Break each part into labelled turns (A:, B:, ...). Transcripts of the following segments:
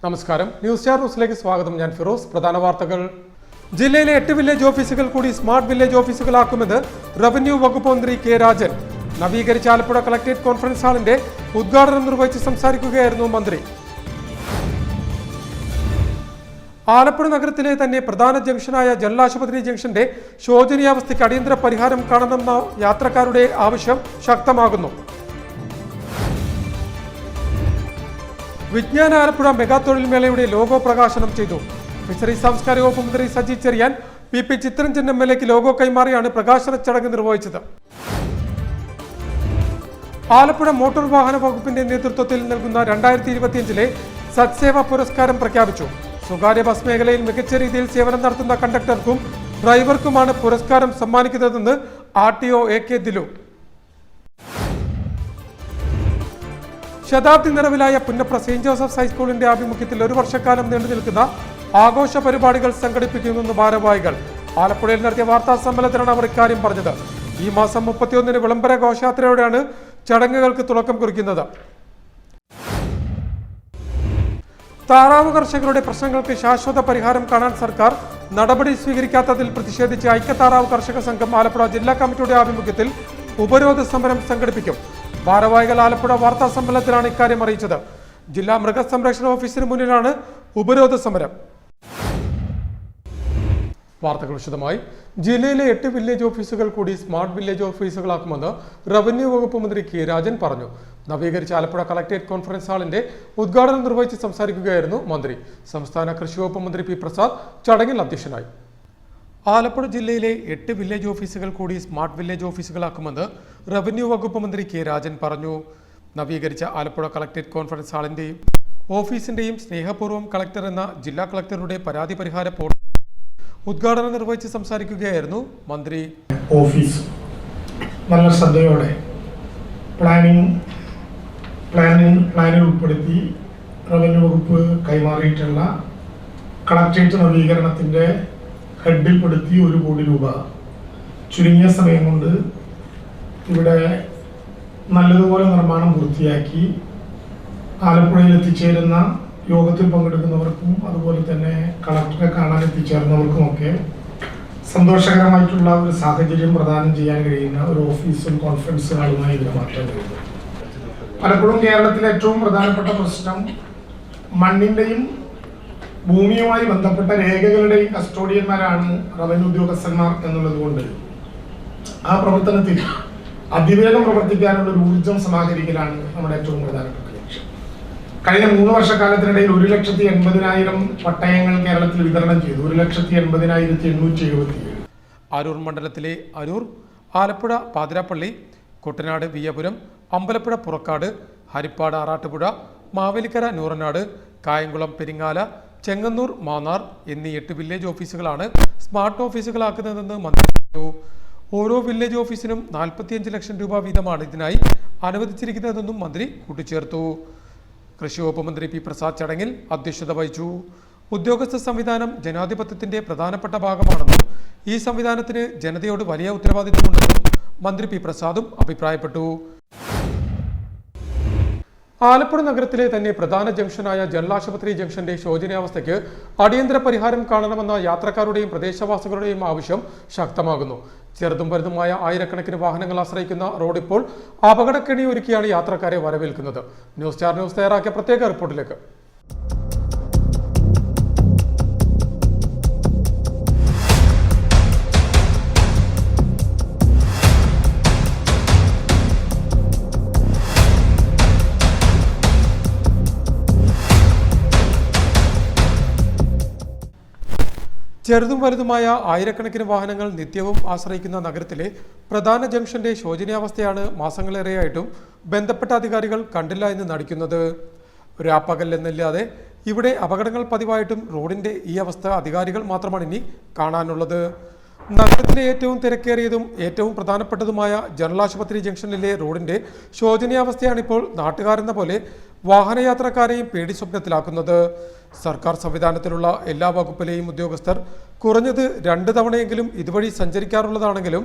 A: നമസ്കാരം. News star ന്യൂസിലേക്ക് സ്വാഗതം. ഞാൻ ഫിറോസ്. പ്രധാന വാർത്തകൾ. ജില്ലയിലെ 8 വില്ലേജ് ഓഫീസുകൾ കൂടി സ്മാർട്ട് വില്ലേജ് ഓഫീസുകളാക്കുമെന്ന് റവന്യൂ വകുപ്പ് മന്ത്രി കെ രാജൻ. നവീകരിച്ച ആലപ്പുഴ കളക്ടറേറ്റ് കോൺഫറൻസ് ഹാളിന്റെ ഉദ്ഘാടനം നിർവഹിച്ച് സംസാരിക്കുകയായിരുന്നു മന്ത്രി. ആലപ്പുഴ നഗരത്തിലെ തന്നെ പ്രധാന ജംഗ്ഷനായ ജനറൽ ആശുപത്രി ജംഗ്ഷന്റെ ശോചനീയാവസ്ഥയ്ക്ക് അടിയന്തര പരിഹാരം കാണണമെന്ന യാത്രക്കാരുടെ ആവശ്യം ശക്തമാകുന്നു. വിജ്ഞാന ആലപ്പുഴ മെഗാ തൊഴിൽ മേളയുടെ ലോഗോ പ്രകാശനം ചെയ്തു. ഫിഷറീസ് സാംസ്കാരിക വകുപ്പ് മന്ത്രി സജി ചെറിയാൻ പി ചിത്രഞ്ജൻ MLAക്ക് ലോഗോ കൈമാറിയാണ് പ്രകാശന ചടങ്ങ് നിർവഹിച്ചത്. ആലപ്പുഴ മോട്ടോർ വാഹന വകുപ്പിന്റെ നേതൃത്വത്തിൽ നൽകുന്ന 2025 സത്സേവ പുരസ്കാരം പ്രഖ്യാപിച്ചു. സ്വകാര്യ ബസ് മേഖലയിൽ മികച്ച രീതിയിൽ സേവനം നടത്തുന്ന കണ്ടക്ടർക്കും ഡ്രൈവർക്കുമാണ് പുരസ്കാരം സമ്മാനിക്കുന്നതെന്ന് RTO AK ദിലു. ശതാബ്ദി നിറവിലായ പുന്നപ്ര സെന്റ് ജോസഫ്സ് ഹൈസ്കൂളിന്റെ ആഭിമുഖ്യത്തിൽ 1 വർഷക്കാലം നീണ്ടു നിൽക്കുന്ന ആഘോഷ പരിപാടികൾ സംഘടിപ്പിക്കുമെന്ന് ഭാരവാഹികൾ. ആലപ്പുഴയിൽ നടത്തിയ വാർത്താ സമ്മേളനത്തിലാണ് അവർ ഇക്കാര്യം പറഞ്ഞത്. ഈ മാസം 31 വിളംബര ഘോഷയാത്രയോടെയാണ് ചടങ്ങുകൾക്ക് തുടക്കം കുറിക്കുന്നത്. താറാവ് കർഷകരുടെ പ്രശ്നങ്ങൾക്ക് ശാശ്വത പരിഹാരം കാണാൻ സർക്കാർ നടപടി സ്വീകരിക്കാത്തതിൽ പ്രതിഷേധിച്ച് ഐക്യതാറാവ് കർഷക സംഘം ആലപ്പുഴ ജില്ലാ കമ്മിറ്റിയുടെ ആഭിമുഖ്യത്തിൽ ഉപരോധ സമരം സംഘടിപ്പിക്കും. ഭാരവാഹികൾ ആലപ്പുഴ വാർത്താ സമ്മേളനത്തിലാണ് ഇക്കാര്യം അറിയിച്ചത്. ജില്ലാ മൃഗസംരക്ഷണ ഓഫീസിന് മുന്നിലാണ് ഉപരോധ സമരം. വാർത്തകൾ വിശദമായി. ജില്ലയിലെ 8 വില്ലേജ് ഓഫീസുകൾ കൂടി സ്മാർട്ട് വില്ലേജ് ഓഫീസുകളാക്കുമെന്ന് റവന്യൂ വകുപ്പ് മന്ത്രി കെ രാജൻ പറഞ്ഞു. നവീകരിച്ച ആലപ്പുഴ കളക്ടറേറ്റ് കോൺഫറൻസ് ഹാളിന്റെ ഉദ്ഘാടനം നിർവഹിച്ച് സംസാരിക്കുകയായിരുന്നു മന്ത്രി. സംസ്ഥാന കൃഷി വകുപ്പ് മന്ത്രി P പ്രസാദ് ചടങ്ങിൽ അധ്യക്ഷനായി. ആലപ്പുഴ ജില്ലയിലെ 8 വില്ലേജ് ഓഫീസുകൾ കൂടി സ്മാർട്ട് വില്ലേജ് ഓഫീസുകളാക്കുമെന്ന് റവന്യൂ വകുപ്പ് മന്ത്രി കെ രാജൻ പറഞ്ഞു. നവീകരിച്ച ആലപ്പുഴ കളക്ടറേറ്റ് കോൺഫറൻസ് ഹാളിന്റെയും ഓഫീസിന്റെയും സ്നേഹപൂർവ്വം കളക്ടർ എന്ന ജില്ലാ കളക്ടറുടെ പരാതി പരിഹാര പോർട്ടൽ ഉദ്ഘാടനം നിർവഹിച്ച് സംസാരിക്കുകയായിരുന്നു മന്ത്രി.
B: ഓഫീസ് നല്ല ശ്രദ്ധയോടെ പ്ലാനിൽ ഉൾപ്പെടുത്തി റവന്യൂ വകുപ്പ് കൈമാറിയിട്ടുള്ള കളക്ടറേറ്റ് നവീകരണത്തിന്റെ ഹെഡിൽപ്പെടുത്തി 1 കോടി രൂപ ചുരുങ്ങിയ സമയം കൊണ്ട് ഇവിടെ നല്ലതുപോലെ നിർമ്മാണം പൂർത്തിയാക്കി ആലപ്പുഴയിൽ എത്തിച്ചേരുന്ന യോഗത്തിൽ പങ്കെടുക്കുന്നവർക്കും അതുപോലെ തന്നെ കളക്ടറെ കാണാൻ എത്തിച്ചേർന്നവർക്കുമൊക്കെ സന്തോഷകരമായിട്ടുള്ള ഒരു സാഹചര്യം പ്രദാനം ചെയ്യാൻ കഴിയുന്ന ഒരു ഓഫീസും കോൺഫറൻസ് ഹാളുമായി ഇതിനെ മാറ്റാൻ കഴിയുന്നു. പലപ്പോഴും കേരളത്തിലെ ഏറ്റവും പ്രധാനപ്പെട്ട പ്രശ്നം മണ്ണിന്റെയും ഭൂമിയുമായി ബന്ധപ്പെട്ട രേഖകളുടെയും കസ്റ്റോഡിയന്മാരാണ് റവന്യൂ ഉദ്യോഗസ്ഥന്മാർ എന്നുള്ളത് കൊണ്ട് ആ പ്രവർത്തനത്തിൽ അതിവേഗം പ്രവർത്തിക്കാനുള്ള ഒരു ഊർജം സമാഹരിക്കലാണ് നമ്മുടെ ഏറ്റവും പ്രധാനപ്പെട്ട ലക്ഷ്യം. കഴിഞ്ഞ 3 വർഷക്കാലത്തിനിടയിൽ 1,80,000 പട്ടയങ്ങൾ കേരളത്തിൽ വിതരണം ചെയ്തു. 1,80,877.
A: അരൂർ മണ്ഡലത്തിലെ അരൂർ, ആലപ്പുഴ പാതിരാപ്പള്ളി, കുട്ടനാട് വിയപുരം, അമ്പലപ്പുഴ പുറക്കാട്, ഹരിപ്പാട് ആറാട്ടുപുഴ, മാവേലിക്കര നൂറനാട്, കായംകുളം പെരിങ്ങാല, ചെങ്ങന്നൂർ മാന്നാർ എന്നീ 8 വില്ലേജ് ഓഫീസുകളാണ് സ്മാർട്ട് ഓഫീസുകളാക്കുന്നതെന്ന് മന്ത്രി പറഞ്ഞു. ഓരോ വില്ലേജ് ഓഫീസിനും 45 ലക്ഷം രൂപ വീതമാണ് ഇതിനായി അനുവദിച്ചിരിക്കുന്നതെന്നും മന്ത്രി കൂട്ടിച്ചേർത്തു. കൃഷി വകുപ്പ് മന്ത്രി P പ്രസാദ് ചടങ്ങിൽ അധ്യക്ഷത വഹിച്ചു. ഉദ്യോഗസ്ഥ സംവിധാനം ജനാധിപത്യത്തിന്റെ പ്രധാനപ്പെട്ട ഭാഗമാണെന്നും ഈ സംവിധാനത്തിന് ജനതയോട് വലിയ ഉത്തരവാദിത്തമുണ്ടെന്നും മന്ത്രി P പ്രസാദും അഭിപ്രായപ്പെട്ടു. ആലപ്പുഴ നഗരത്തിലെ തന്നെ പ്രധാന ജംഗ്ഷനായ ജനറൽ ആശുപത്രി ജംഗ്ഷന്റെ ശോചനീയാവസ്ഥയ്ക്ക് അടിയന്തര പരിഹാരം കാണണമെന്ന യാത്രക്കാരുടെയും പ്രദേശവാസികളുടെയും ആവശ്യം ശക്തമാകുന്നു. ചെറുതും വലുതുമായ ആയിരക്കണക്കിന് വാഹനങ്ങൾ ആശ്രയിക്കുന്ന റോഡ് ഇപ്പോൾ അപകടക്കെണി ഒരുക്കിയാണ് യാത്രക്കാരെ വരവേൽക്കുന്നത്. ന്യൂസ് സ്റ്റാർ ന്യൂസ് തയ്യാറാക്കിയ പ്രത്യേക റിപ്പോർട്ടിലേക്ക്. ചെറുതും വലുതുമായ ആയിരക്കണക്കിന് വാഹനങ്ങൾ നിത്യവും ആശ്രയിക്കുന്ന നഗരത്തിലെ പ്രധാന ജംഗ്ഷന്റെ ശോചനീയാവസ്ഥയാണ് മാസങ്ങളേറെയായിട്ടും ബന്ധപ്പെട്ട അധികാരികൾ കണ്ടില്ല എന്ന് നടിക്കുന്നത്. രാപ്പകൽ എന്നില്ലാതെ ഇവിടെ അപകടങ്ങൾ പതിവായിട്ടും റോഡിന്റെ ഈ അവസ്ഥ അധികാരികൾ മാത്രമാണ് ഇനി കാണാനുള്ളത്. നഗരത്തിലെ ഏറ്റവും തിരക്കേറിയതും ഏറ്റവും പ്രധാനപ്പെട്ടതുമായ ജനറൽ ആശുപത്രി ജംഗ്ഷനിലെ റോഡിന്റെ ശോചനീയാവസ്ഥയാണ് ഇപ്പോൾ നാട്ടുകാരെന്ന പോലെ വാഹനയാത്രക്കാരെയും പേടി സ്വപ്നത്തിലാക്കുന്നത്. സർക്കാർ സംവിധാനത്തിലുള്ള എല്ലാ വകുപ്പിലെയും ഉദ്യോഗസ്ഥർ കുറഞ്ഞത് 2 തവണയെങ്കിലും ഇതുവഴി സഞ്ചരിക്കാറുള്ളതാണെങ്കിലും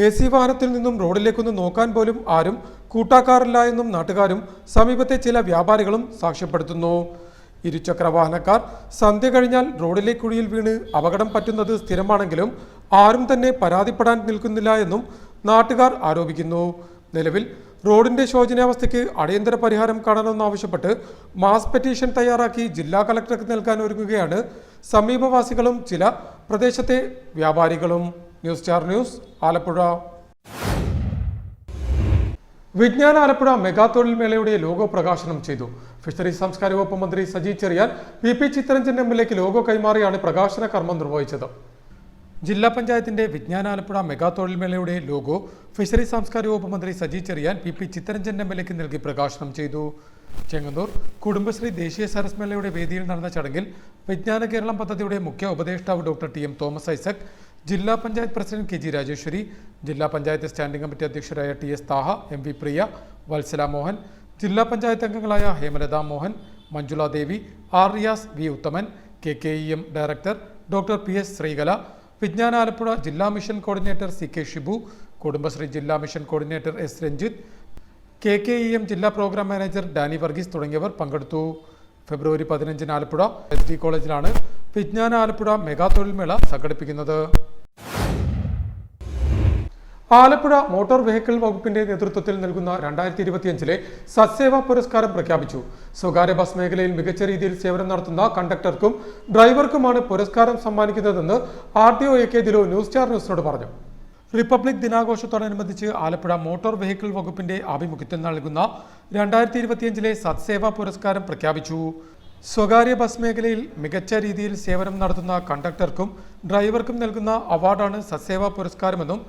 A: AC വാഹനത്തിൽ നിന്നും റോഡിലേക്കൊന്ന് നോക്കാൻ പോലും ആരും കൂട്ടാക്കാറില്ല എന്നും നാട്ടുകാരും സമീപത്തെ ചില വ്യാപാരികളും സാക്ഷ്യപ്പെടുത്തുന്നു. ഇരുചക്ര വാഹനക്കാർ സന്ധ്യ കഴിഞ്ഞാൽ റോഡിലെ കുഴിയിൽ വീണ് അപകടം പറ്റുന്നത് സ്ഥിരമാണെങ്കിലും ആരും തന്നെ പരാതിപ്പെടാൻ നിൽക്കുന്നില്ല എന്നും നാട്ടുകാർ ആരോപിക്കുന്നു. നിലവിൽ റോഡിന്റെ ശോചനീയാവസ്ഥയ്ക്ക് അടിയന്തര പരിഹാരം കാണണമെന്നാവശ്യപ്പെട്ട് മാസ് പെറ്റീഷൻ തയ്യാറാക്കി ജില്ലാ കളക്ടർക്ക് നൽകാൻ ഒരുങ്ങുകയാണ് സമീപവാസികളും ചില പ്രദേശത്തെ വ്യാപാരികളും. News star news, Alappuzha. വിജ്ഞാന ആലപ്പുഴ മെഗാ തൊഴിൽ മേളയുടെ ലോഗോ പ്രകാശനം ചെയ്തു. ഫിഷറീസ് സാംസ്കാരിക വകുപ്പ് മന്ത്രി സജി ചെറിയാൻ പി ചിത്തരഞ്ജൻ എം.എൽ.എക്ക് ലോഗോ കൈമാറിയാണ് പ്രകാശന കർമ്മം നിർവഹിച്ചത്. ജില്ലാ പഞ്ചായത്തിന്റെ വിജ്ഞാന ആലപ്പുഴ മെഗാ തൊഴിൽ മേളയുടെ ലോഗോ ഫിഷറീസ് സാംസ്കാരിക വകുപ്പ് മന്ത്രി സജി ചെറിയാൻ പി ചിത്തരഞ്ജൻ എം.എൽ.എക്ക് നൽകി പ്രകാശനം ചെയ്തു. ചെങ്ങന്നൂർ കുടുംബശ്രീ ദേശീയ സരസ് മേളയുടെ വേദിയിൽ നടന്ന ചടങ്ങിൽ വിജ്ഞാന കേരളം പദ്ധതിയുടെ മുഖ്യ ഉപദേഷ്ടാവ് ഡോക്ടർ ടി.എം. തോമസ് ഐസക്, ജില്ലാ പഞ്ചായത്ത് പ്രസിഡന്റ് കെ.ജി. രാജേശ്വരി, ജില്ലാ പഞ്ചായത്ത് സ്റ്റാൻഡിംഗ് കമ്മിറ്റി അധ്യക്ഷരായ ടി.എസ്. താഹ, എം.വി. പ്രിയ, വത്സല മോഹൻ, ജില്ലാ പഞ്ചായത്ത് അംഗങ്ങളായ Hemalatha Mohan, Manjula Devi, R Riyas, V Uthaman, KKEM. Director doctor PS. Sreekala, Vijnana Alappuzha ജില്ലാ മിഷൻ കോർഡിനേറ്റർ സി.കെ. ഷിബു, കുടുംബശ്രീ ജില്ലാ mission coordinator S. Ranjith, KKEM. ജില്ലാ പ്രോഗ്രാം മാനേജർ ഡാനി വർഗീസ് തുടങ്ങിയവർ പങ്കെടുത്തു. ഫെബ്രുവരി 15 ആലപ്പുഴ എസ്.ഡി. കോളേജിലാണ് വിജ്ഞാന ആലപ്പുഴ മെഗാ തൊഴിൽ മേള സംഘടിപ്പിക്കുന്നത്. ആലപ്പുഴ മോട്ടോർ വെഹിക്കിൾ വകുപ്പിന്റെ നേതൃത്വത്തിൽ നൽകുന്ന 2025 സത്സേവാ പുരസ്കാരം പ്രഖ്യാപിച്ചു. സ്വകാര്യ ബസ് മേഖലയിൽ മികച്ച രീതിയിൽ സേവനം നടത്തുന്ന കണ്ടക്ടർക്കും ഡ്രൈവർക്കുമാണ് പുരസ്കാരം സമ്മാനിക്കുന്നതെന്ന് RTO A.K. Dilu news star ന്യൂസിനോട് പറഞ്ഞു. റിപ്പബ്ലിക് ദിനാഘോഷത്തോടനുബന്ധിച്ച് ആലപ്പുഴ മോട്ടോർ വെഹിക്കിൾ വകുപ്പിന്റെ ആഭിമുഖ്യത്തിൽ നൽകുന്ന 2025 സത്സേവാ പുരസ്കാരം പ്രഖ്യാപിച്ചു. സ്വകാര്യ ബസ് മേഖലയിൽ മികച്ച രീതിയിൽ സേവനം നടത്തുന്ന കണ്ടക്ടർക്കും ഡ്രൈവർക്കും നൽകുന്ന അവാർഡാണ് സത്സേവാ പുരസ്കാരമെന്നും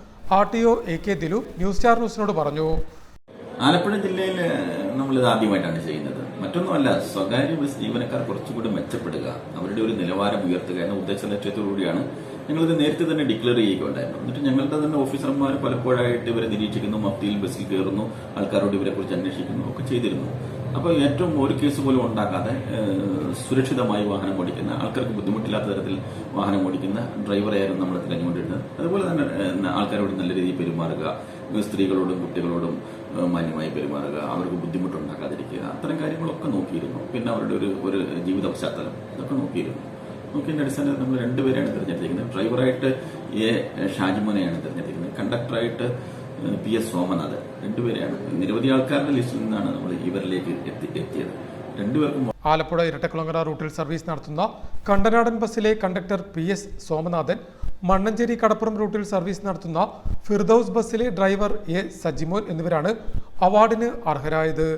A: RTO A.K. Dilu news star ന്യൂസിനോട് പറഞ്ഞു.
C: ആലപ്പുഴ ജില്ലയിൽ നമ്മളിത് ആദ്യമായിട്ടാണ് ചെയ്യുന്നത്. മറ്റൊന്നുമല്ല, സ്വകാര്യ ബസ് ജീവനക്കാർ കുറച്ചുകൂടി മെച്ചപ്പെടുക, അവരുടെ ഒരു നിലവാരം ഉയർത്തുക എന്ന ഉദ്ദേശ ലക്ഷ്യത്തോടുകൂടിയാണ് ഞങ്ങളിത് നേരത്തെ തന്നെ ഡിക്ലെയർ ചെയ്യുകയുണ്ടായിരുന്നു. എന്നിട്ട് ഞങ്ങളുടെ തന്നെ ഓഫീസർമാർ പലപ്പോഴായിട്ട് ഇവരെ നിരീക്ഷിക്കുന്നു, മഫ്തിയിൽ ബസ്സിൽ കയറുന്നു, ആൾക്കാരോട് ഇവരെ കുറിച്ച് അന്വേഷിക്കുന്നു ഒക്കെ ചെയ്തിരുന്നു. അപ്പോൾ ഏറ്റവും ഒരു കേസ് പോലും ഉണ്ടാക്കാതെ സുരക്ഷിതമായി വാഹനം ഓടിക്കുന്ന, ആൾക്കാർക്ക് ബുദ്ധിമുട്ടില്ലാത്ത തരത്തിൽ വാഹനം ഓടിക്കുന്ന ഡ്രൈവറെയായിരുന്നു നമ്മൾ തിരഞ്ഞുകൊണ്ടിരുന്നത്. അതുപോലെ തന്നെ ആൾക്കാരോട് നല്ല രീതിയിൽ പെരുമാറുക, സ്ത്രീകളോടും കുട്ടികളോടും മാന്യമായി പെരുമാറുക, അവർക്ക് ബുദ്ധിമുട്ടുണ്ടാക്കാതിരിക്കുക, അത്തരം കാര്യങ്ങളൊക്കെ നോക്കിയിരുന്നു. പിന്നെ അവരുടെ ഒരു ജീവിത പശ്ചാത്തലം ഇതൊക്കെ നോക്കിയിരുന്നു. നോക്കിയതിന്റെ അടിസ്ഥാനത്തിൽ നമ്മൾ രണ്ടുപേരെയാണ് തിരഞ്ഞെടുത്തിരിക്കുന്നത്. ഡ്രൈവറായിട്ട് എ ഷാജിമോനെയാണ് തിരഞ്ഞെടുത്തിരിക്കുന്നത്, കണ്ടക്ടറായിട്ട് പി.എസ്. സോമനാഥ്. രണ്ടുപേരെയാണ്, നിരവധി ആൾക്കാരുടെ ലിസ്റ്റിൽ നിന്നാണ് നമ്മൾ ഇവരിലേക്ക് എത്തിയത്. രണ്ടുപേർക്കും
A: ആലപ്പുഴ ഇരട്ടക്കുളങ്ങര റൂട്ടിൽ സർവീസ് നടത്തുന്ന കണ്ടനാടൻ ബസ്സിലെ കണ്ടക്ടർ പി.എസ്. സോമനാഥൻ, മണ്ണഞ്ചേരി കടപ്പുറം റൂട്ടിൽ സർവീസ് നടത്തുന്ന ഫിർദൌസ് ബസ്സിലെ ഡ്രൈവർ എ. സജിമോൻ എന്നിവരാണ് അവാർഡിന് അർഹരായത്.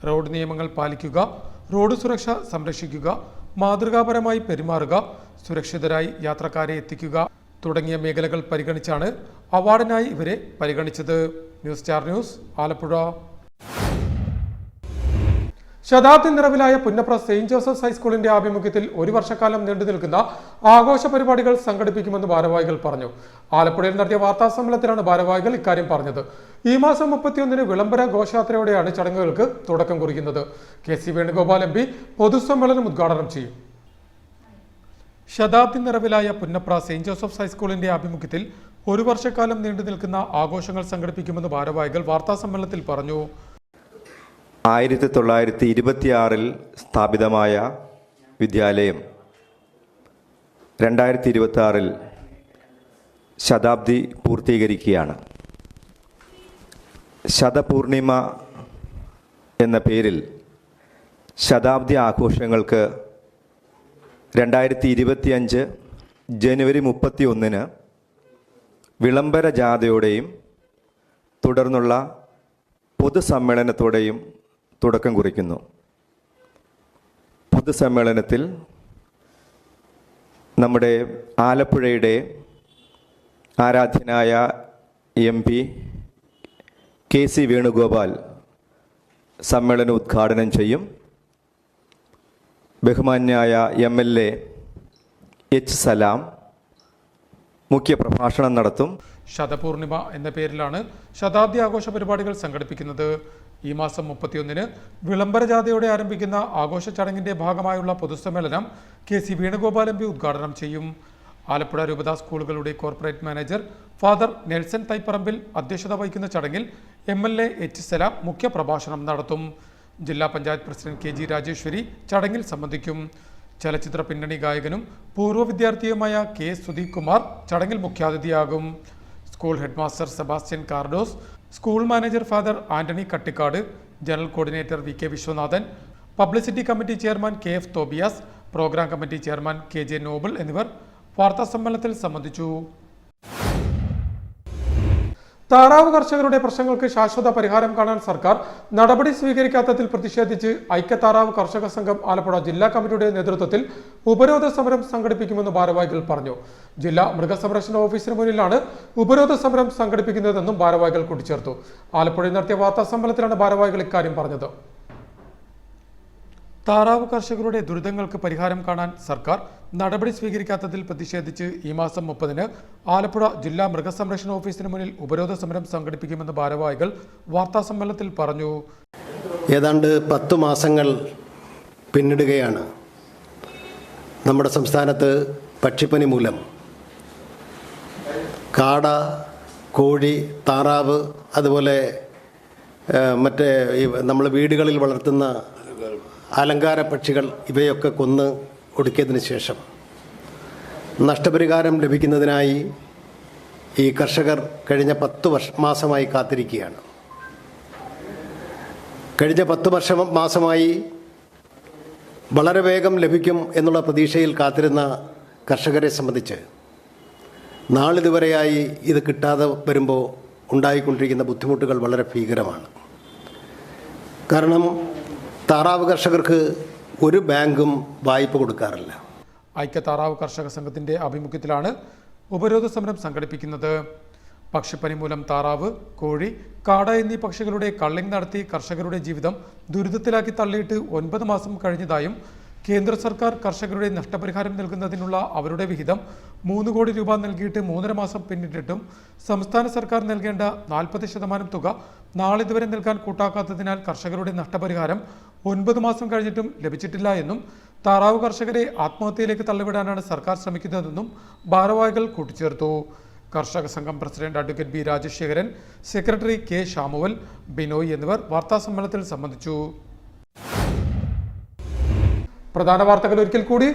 A: റോഡ് നിയമങ്ങൾ പാലിക്കുക, റോഡ് സുരക്ഷ സംരക്ഷിക്കുക, മാതൃകാപരമായി പെരുമാറുക, സുരക്ഷിതരായി യാത്രക്കാരെ എത്തിക്കുക തുടങ്ങിയ മേഖലകൾ പരിഗണിച്ചാണ് അവാർഡിനായി ഇവരെ പരിഗണിച്ചത്. News star news, Alappuzha. ശതാബ്ദി നിറവിലായ പുന്നപ്ര സെയിന്റ് ജോസഫ്സ് ഹൈസ്കൂളിന്റെ ആഭിമുഖ്യത്തിൽ ഒരു വർഷക്കാലം നീണ്ടു നിൽക്കുന്ന ആഘോഷ പരിപാടികൾ സംഘടിപ്പിക്കുമെന്ന് ഭാരവാഹികൾ പറഞ്ഞു. ആലപ്പുഴയിൽ നടത്തിയ വാർത്താ സമ്മേളനത്തിലാണ് ഭാരവാഹികൾ ഇക്കാര്യം പറഞ്ഞത്. ഈ മാസം 31 വിളംബര ഘോഷയാത്രയോടെയാണ് ചടങ്ങുകൾക്ക് തുടക്കം കുറിക്കുന്നത്. കെ.സി. വേണുഗോപാൽ MP പൊതുസമ്മേളനം ഉദ്ഘാടനം ചെയ്യും. ശതാബ്ദി നിറവിലായ പുന്നപ്ര സെയിന്റ് ജോസഫ്സ് ഹൈസ്കൂളിന്റെ ആഭിമുഖ്യത്തിൽ ഒരു വർഷക്കാലം നീണ്ടു നിൽക്കുന്ന ആഘോഷങ്ങൾ സംഘടിപ്പിക്കുമെന്ന് ഭാരവാഹികൾ വാർത്താ സമ്മേളനത്തിൽ പറഞ്ഞു.
D: 1926 സ്ഥാപിതമായ വിദ്യാലയം 2026 ശതാബ്ദി പൂർത്തീകരിക്കുകയാണ്. ശതപൂർണിമ എന്ന പേരിൽ ശതാബ്ദി ആഘോഷങ്ങൾക്ക് 2025 ജനുവരി 31 വിളംബര ജാഥയോടെയും തുടർന്നുള്ള പൊതുസമ്മേളനത്തോടെയും തുടക്കം കുറിക്കുന്നു. പൊതുസമ്മേളനത്തിൽ നമ്മുടെ ആലപ്പുഴയുടെ ആരാധ്യനായ MP കെ.സി. വേണുഗോപാൽ സമ്മേളനം ഉദ്ഘാടനം ചെയ്യും. ബഹുമാന്യായ MLA എച്ച്. സലാം മുഖ്യപ്രഭാഷണം നടത്തും.
A: ശതപൂർണിമ എന്ന പേരിലാണ് ശതാബ്ദി ആഘോഷ പരിപാടികൾ സംഘടിപ്പിക്കുന്നത്. ഈ മാസം 31 വിളംബര ജാഥയോടെ ആരംഭിക്കുന്ന ആഘോഷ ചടങ്ങിന്റെ ഭാഗമായുള്ള പൊതുസമ്മേളനം കെ.സി. വേണുഗോപാൽ MP ഉദ്ഘാടനം ചെയ്യും. ആലപ്പുഴ രൂപതാ സ്കൂളുകളുടെ corporate manager father Nelson Thaiparambil അധ്യക്ഷത വഹിക്കുന്ന ചടങ്ങിൽ MLA എച്ച്. സലാം മുഖ്യപ്രഭാഷണം നടത്തും. ജില്ലാ panchayat president K G Rajeswari ചടങ്ങിൽ സംബന്ധിക്കും. ചലച്ചിത്ര പിന്നണി ഗായകനും പൂർവ്വ വിദ്യാർത്ഥിയുമായ കെ സുദീപ് കുമാർ ചടങ്ങിൽ മുഖ്യാതിഥിയാകും. School headmaster Sebastian Cardoz, school manager father Antony Kattikkad, general coordinator V K Viswanathan, publicity committee chairman K F Tobias, programme committee chairman K J Noble എന്നിവർ വാർത്താസമ്മേളനത്തിൽ സംബന്ധിച്ചു. താറാവ് കർഷകരുടെ പ്രശ്നങ്ങൾക്ക് ശാശ്വത പരിഹാരം കാണാൻ സർക്കാർ നടപടി സ്വീകരിക്കാത്തതിൽ പ്രതിഷേധിച്ച് ഐക്യ താറാവ് കർഷക സംഘം ആലപ്പുഴ ജില്ലാ കമ്മിറ്റിയുടെ നേതൃത്വത്തിൽ ഉപരോധ സമരം സംഘടിപ്പിക്കുമെന്ന് ഭാരവാഹികൾ പറഞ്ഞു. ജില്ലാ മൃഗസംരക്ഷണ ഓഫീസിന് മുന്നിലാണ് ഉപരോധ സമരം സംഘടിപ്പിക്കുന്നതെന്നും ഭാരവാഹികൾ കൂട്ടിച്ചേർത്തു. ആലപ്പുഴയിൽ നടത്തിയ വാർത്താസമ്മേളനത്തിലാണ് ഭാരവാഹികൾ ഇക്കാര്യം പറഞ്ഞത്. താറാവ് കർഷകരുടെ ദുരിതങ്ങൾക്ക് പരിഹാരം കാണാൻ സർക്കാർ നടപടി സ്വീകരിക്കാത്തതിൽ പ്രതിഷേധിച്ച് ഈ മാസം 30-ന് ആലപ്പുഴ ജില്ലാ മൃഗസംരക്ഷണ ഓഫീസിന് മുന്നിൽ ഉപരോധ സമരം സംഘടിപ്പിക്കുമെന്ന് ഭാരവാഹികൾ വാർത്താസമ്മേളനത്തിൽ പറഞ്ഞു.
E: ഏതാണ്ട് 10 മാസങ്ങൾ പിന്നിടുകയാണ്. നമ്മുടെ സംസ്ഥാനത്ത് പക്ഷിപ്പനി മൂലം കാട, കോഴി, താറാവ്, അതുപോലെ മറ്റേ നമ്മൾ വീടുകളിൽ വളർത്തുന്ന അലങ്കാര പക്ഷികൾ ഇവയൊക്കെ കൊന്ന് ഒടുക്കിയതിന് ശേഷം നഷ്ടപരിഹാരം ലഭിക്കുന്നതിനായി ഈ കർഷകർ കഴിഞ്ഞ 10 മാസമായി കാത്തിരിക്കുകയാണ്. കഴിഞ്ഞ 10 മാസമായി വളരെ വേഗം ലഭിക്കും എന്നുള്ള പ്രതീക്ഷയിൽ കാത്തിരുന്ന കർഷകരെ സംബന്ധിച്ച് നാളിതുവരെയായി ഇത് കിട്ടാതെ വരുമ്പോൾ ഉണ്ടായിക്കൊണ്ടിരിക്കുന്ന ബുദ്ധിമുട്ടുകൾ വളരെ ഭീകരമാണ്. കാരണം താറാവ് കർഷകർക്ക് ഒരു ബാങ്കും വായ്പ കൊടുക്കാറില്ല.
A: ഐക്യ താറാവ് കർഷക സംഘത്തിന്റെ ആഭിമുഖ്യത്തിലാണ് ഉപരോധ സമരം സംഘടിപ്പിക്കുന്നത്. പക്ഷിപ്പനി മൂലം താറാവ്, കോഴി, കാട എന്നീ പക്ഷികളുടെ കള്ളിംഗ് നടത്തി കർഷകരുടെ ജീവിതം ദുരിതത്തിലാക്കി തള്ളിയിട്ട് 9 മാസം കഴിഞ്ഞതായും കേന്ദ്ര സർക്കാർ കർഷകരുടെ നഷ്ടപരിഹാരം നൽകുന്നതിനുള്ള അവരുടെ വിഹിതം 3 കോടി രൂപ നൽകിയിട്ട് 3.5 മാസം പിന്നിട്ടിട്ടും സംസ്ഥാന സർക്കാർ നൽകേണ്ട 40% തുക നാളിതുവരെ നൽകാൻ കൂട്ടാക്കാത്തതിനാൽ കർഷകരുടെ നഷ്ടപരിഹാരം 9 മാസം കഴിഞ്ഞിട്ടും ലഭിച്ചിട്ടില്ല എന്നും താറാവ് കർഷകരെ ആത്മഹത്യയിലേക്ക് തള്ളിവിടാനാണ് സർക്കാർ ശ്രമിക്കുന്നതെന്നും ഭാരവാഹികൾ കൂട്ടിച്ചേർത്തു. കർഷക സംഘം president advocate B Rajasekharan, secretary K Shamuel, Binoy എന്നിവർ വാർത്താസമ്മേളനത്തിൽ സംബന്ധിച്ചു. പ്രധാന വാർത്തകൾ ഒരിക്കൽ കൂടി.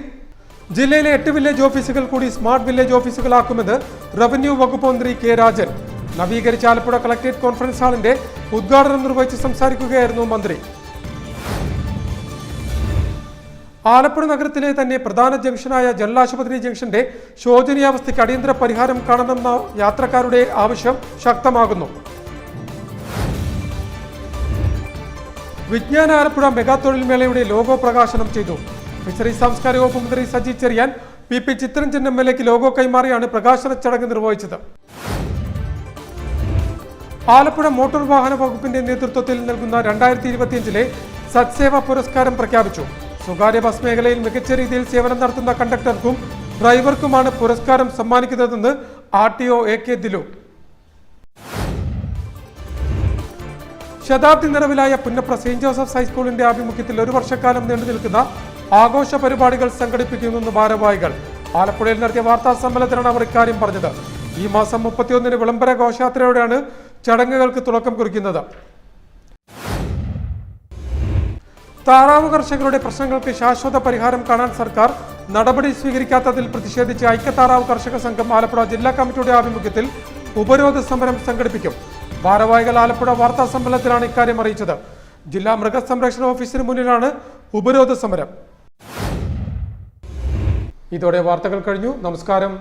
A: ജില്ലയിലെ 8 വില്ലേജ് ഓഫീസുകൾ കൂടി സ്മാർട്ട് വില്ലേജ് ഓഫീസുകളാക്കുമെന്ന് റവന്യൂ വകുപ്പ് മന്ത്രി കെ രാജൻ. നവീകരിച്ച ആലപ്പുഴ കളക്ടറേറ്റ് കോൺഫറൻസ് ഹാളിന്റെ ഉദ്ഘാടനം നിർവഹിച്ച് സംസാരിക്കുകയായിരുന്നു മന്ത്രി. ആലപ്പുഴ നഗരത്തിലെ തന്നെ പ്രധാന ജംഗ്ഷനായ ജനറൽ ആശുപത്രി ജംഗ്ഷന്റെ ശോചനീയാവസ്ഥയ്ക്ക് അടിയന്തര പരിഹാരം കാണണമെന്ന യാത്രക്കാരുടെ ആവശ്യം ശക്തമാകുന്നു. വിജ്ഞാന ആലപ്പുഴ മെഗാ തൊഴിൽ മേളയുടെ ലോഗോ പ്രകാശനം ചെയ്തു. ഫിഷറീസ് സാംസ്കാരിക വകുപ്പ് മന്ത്രി സജി ചെറിയാൻ PP ചിത്തരഞ്ജൻ MLAക്ക് ലോഗോ കൈമാറിയാണ് പ്രകാശന ചടങ്ങ് നിർവഹിച്ചത്. ആലപ്പുഴ മോട്ടോർ വാഹന വകുപ്പിന്റെ നേതൃത്വത്തിൽ നൽകുന്ന 2025-ലെ സത്സേവ പുരസ്കാരം പ്രഖ്യാപിച്ചു. സ്വകാര്യ ബസ് മേഖലയിൽ മികച്ച രീതിയിൽ സേവനം നടത്തുന്ന കണ്ടക്ടർക്കും ഡ്രൈവർക്കുമാണ് പുരസ്കാരം സമ്മാനിക്കുന്നതെന്ന് RTO AK ദിലു. ശതാബ്ദി നിറവിലായ പുന്നപ്ര സെന്റ് ജോസഫ്സ് ഹൈസ്കൂളിന്റെ ആഭിമുഖ്യത്തിൽ 1 വർഷക്കാലം നീണ്ടു നിൽക്കുന്ന ആഘോഷ പരിപാടികൾ സംഘടിപ്പിക്കുമെന്ന് ഭാരവാഹികൾ. ആലപ്പുഴയിൽ നടത്തിയ വാർത്താ സമ്മേളനത്തിലാണ് അവർ ഇക്കാര്യം പറഞ്ഞത്. ഈ മാസം 31-ന് വിളംബര ഘോഷയാത്രയോടെയാണ് ചടങ്ങുകൾക്ക് തുടക്കം കുറിക്കുന്നത്. താറാവ് കർഷകരുടെ പ്രശ്നങ്ങൾക്ക് ശാശ്വത പരിഹാരം കാണാൻ സർക്കാർ നടപടി സ്വീകരിക്കാത്തതിൽ പ്രതിഷേധിച്ച് ഐക്യ താറാവ് കർഷക സംഘം ആലപ്പുഴ ജില്ലാ കമ്മിറ്റിയുടെ ആഭിമുഖ്യത്തിൽ ഉപരോധ സമരം സംഘടിപ്പിക്കും. ഭാരവാഹികൾ ആലപ്പുഴ വാർത്താ സമ്മേളനത്തിലാണ് ഇക്കാര്യം അറിയിച്ചത്. ജില്ലാ മൃഗസംരക്ഷണ ഓഫീസിന് മുന്നിലാണ് ഉപരോധ സമരം. ഇതോടെ വാർത്തകൾ കഴിഞ്ഞു. നമസ്കാരം.